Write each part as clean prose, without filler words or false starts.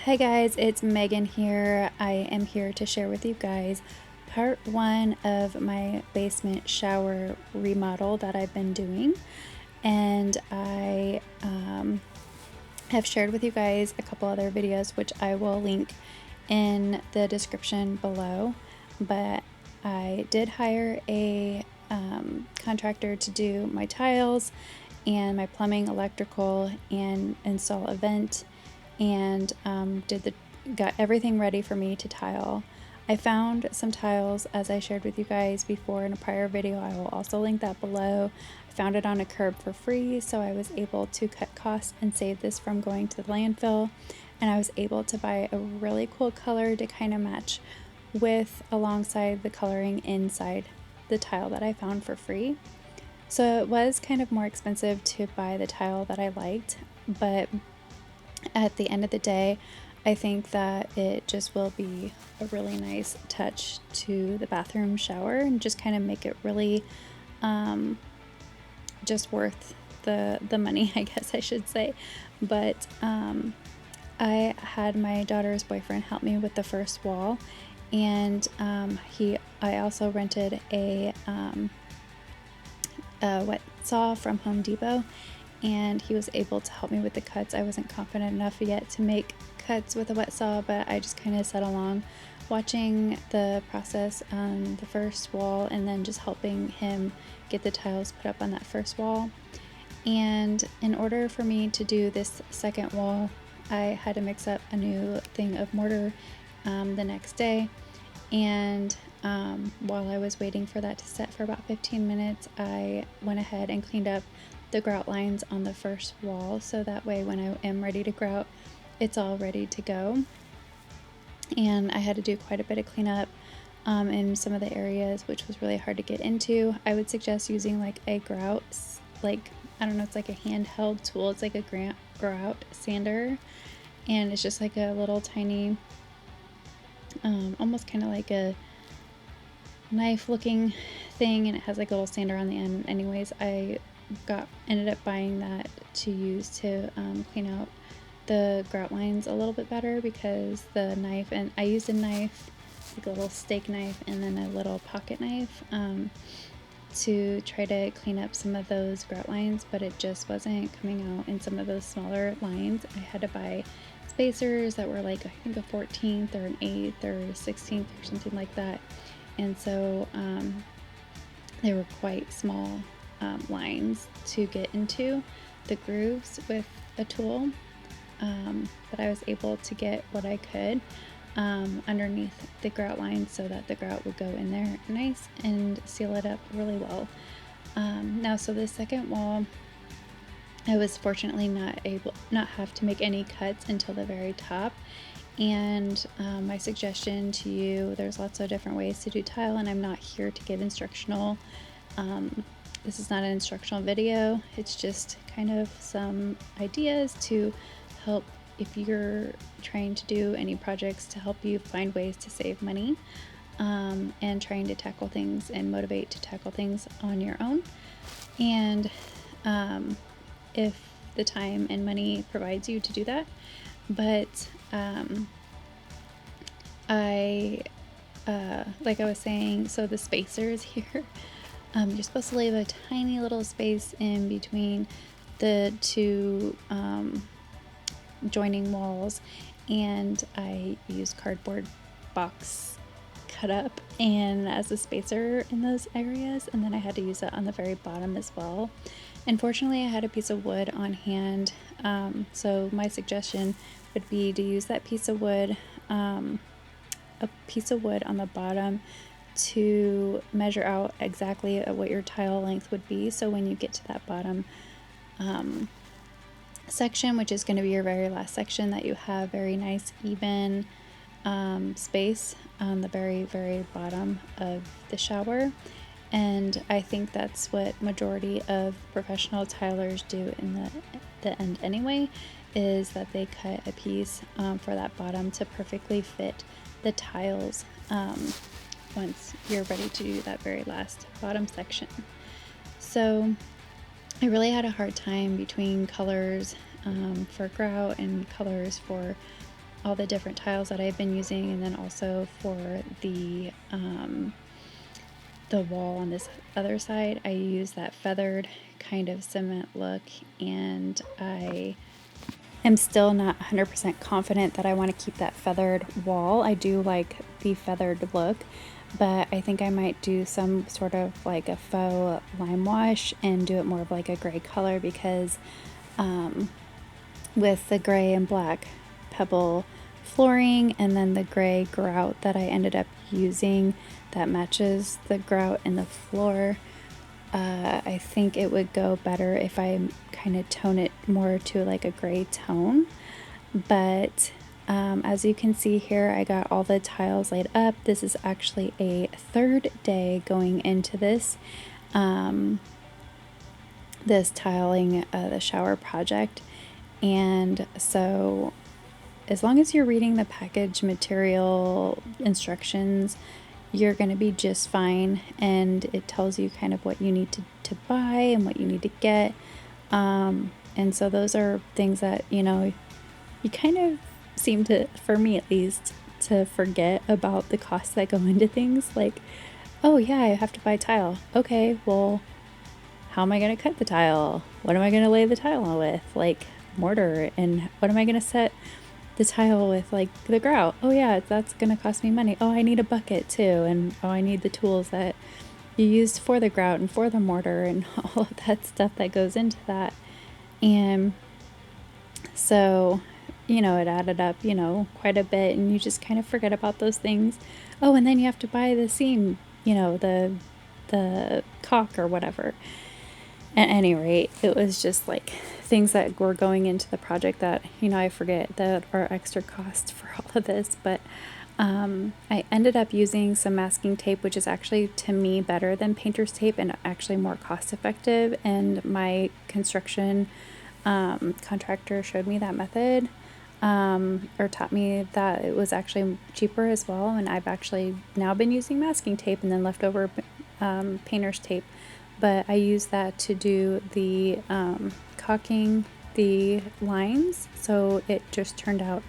Hi guys, it's Megan here. I am here to share with you guys part 1 of my basement shower remodel that I've been doing. And I have shared with you guys a couple other videos which I will link in the description below. But I did hire a contractor to do my tiles and my plumbing, electrical, and install a vent, and got everything ready for me to tile. I found some tiles, as I shared with you guys before in a prior video. I will also link that below. I found it on a curb for free, so I was able to cut costs and save this from going to the landfill. And I was able to buy a really cool color to kind of match with alongside the coloring inside the tile that I found for free. So it was kind of more expensive to buy the tile that I liked, but at the end of the day, I think that it just will be a really nice touch to the bathroom shower and just kind of make it really just worth the money, I guess I should say. But I had my daughter's boyfriend help me with the first wall, and I also rented a wet saw from Home Depot, and he was able to help me with the cuts. I wasn't confident enough yet to make cuts with a wet saw, but I just kind of sat along watching the process on the first wall and then just helping him get the tiles put up on that first wall. And in order for me to do this second wall, I had to mix up a new thing of mortar the next day. And while I was waiting for that to set for about 15 minutes, I went ahead and cleaned up the grout lines on the first wall, so that way when I am ready to grout, it's all ready to go. And I had to do quite a bit of cleanup in some of the areas, which was really hard to get into. I would suggest using like a grout, like, I don't know, it's like a handheld tool. It's like a grout sander, and it's just like a little tiny almost kind of like a knife looking thing, and it has like a little sander on the end. Anyways, I ended up buying that to use to clean out the grout lines a little bit better, because the knife, and I used a knife, like a little steak knife, and then a little pocket knife to try to clean up some of those grout lines, but it just wasn't coming out in some of those smaller lines. I had to buy spacers that were like, I think, a 14th or an 8th or a 16th or something like that, and so they were quite small lines to get into the grooves with a tool, but I was able to get what I could underneath the grout line so that the grout would go in there nice and seal it up really well. Now, so the second wall, I was fortunately not have to make any cuts until the very top. And my suggestion to you, there's lots of different ways to do tile, and I'm not here to give instructional this is not an instructional video. It's just kind of some ideas to help if you're trying to do any projects, to help you find ways to save money and trying to tackle things and motivate to tackle things on your own. And if the time and money provides you to do that. But like I was saying, so the spacers here, you're supposed to leave a tiny little space in between the two joining walls, and I used cardboard box cut up and as a spacer in those areas, and then I had to use it on the very bottom as well. Unfortunately, I had a piece of wood on hand, so my suggestion would be to use that piece of wood, a piece of wood on the bottom, to measure out exactly what your tile length would be. So when you get to that bottom section, which is going to be your very last section, that you have very nice even space on the very, very bottom of the shower. And I think that's what majority of professional tilers do in the end anyway, is that they cut a piece for that bottom to perfectly fit the tiles once you're ready to do that very last bottom section. So I really had a hard time between colors for grout and colors for all the different tiles that I've been using, and then also for the wall on this other side, I use that feathered kind of cement look, and I am still not 100% confident that I want to keep that feathered wall. I do like the feathered look, but I think I might do some sort of like a faux lime wash and do it more of like a gray color, because with the gray and black pebble flooring and then the gray grout that I ended up using that matches the grout in the floor, I think it would go better if I kind of tone it more to like a gray tone. But as you can see here, I got all the tiles laid up. This is actually a third day going into this this tiling the shower project. And so as long as you're reading the package material instructions, you're going to be just fine, and it tells you kind of what you need to buy and what you need to get. And so those are things that, you know, you kind of seem to, for me at least, to forget about the costs that go into things. Like, oh yeah, I have to buy tile. Okay, well, how am I going to cut the tile? What am I going to lay the tile on with? Like mortar, and what am I going to set the tile with, like the grout? Oh yeah, that's gonna cost me money. Oh, I need a bucket too, and oh, I need the tools that you used for the grout and for the mortar and all of that stuff that goes into that. And so, you know, it added up, you know, quite a bit, and you just kind of forget about those things. Oh, and then you have to buy the seam, you know, the caulk or whatever. At any rate, it was just like things that were going into the project that, you know, I forget that are extra cost for all of this. But I ended up using some masking tape, which is actually, to me, better than painter's tape and actually more cost effective. And my construction contractor showed me that method, or taught me that it was actually cheaper as well. And I've actually now been using masking tape and then leftover painter's tape. But I use that to do the caulking the lines, so it just turned out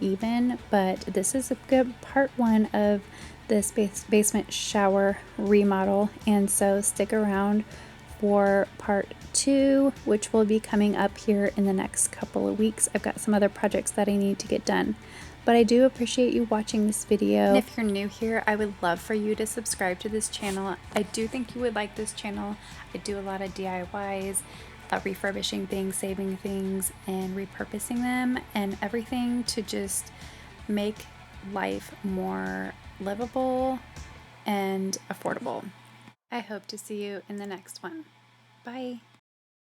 even. But this is a good part one of this basement shower remodel, and so stick around for part two, which will be coming up here in the next couple of weeks. I've got some other projects that I need to get done. But I do appreciate you watching this video. And if you're new here, I would love for you to subscribe to this channel. I do think you would like this channel. I do a lot of DIYs, refurbishing things, saving things, and repurposing them, and everything to just make life more livable and affordable. I hope to see you in the next one. Bye.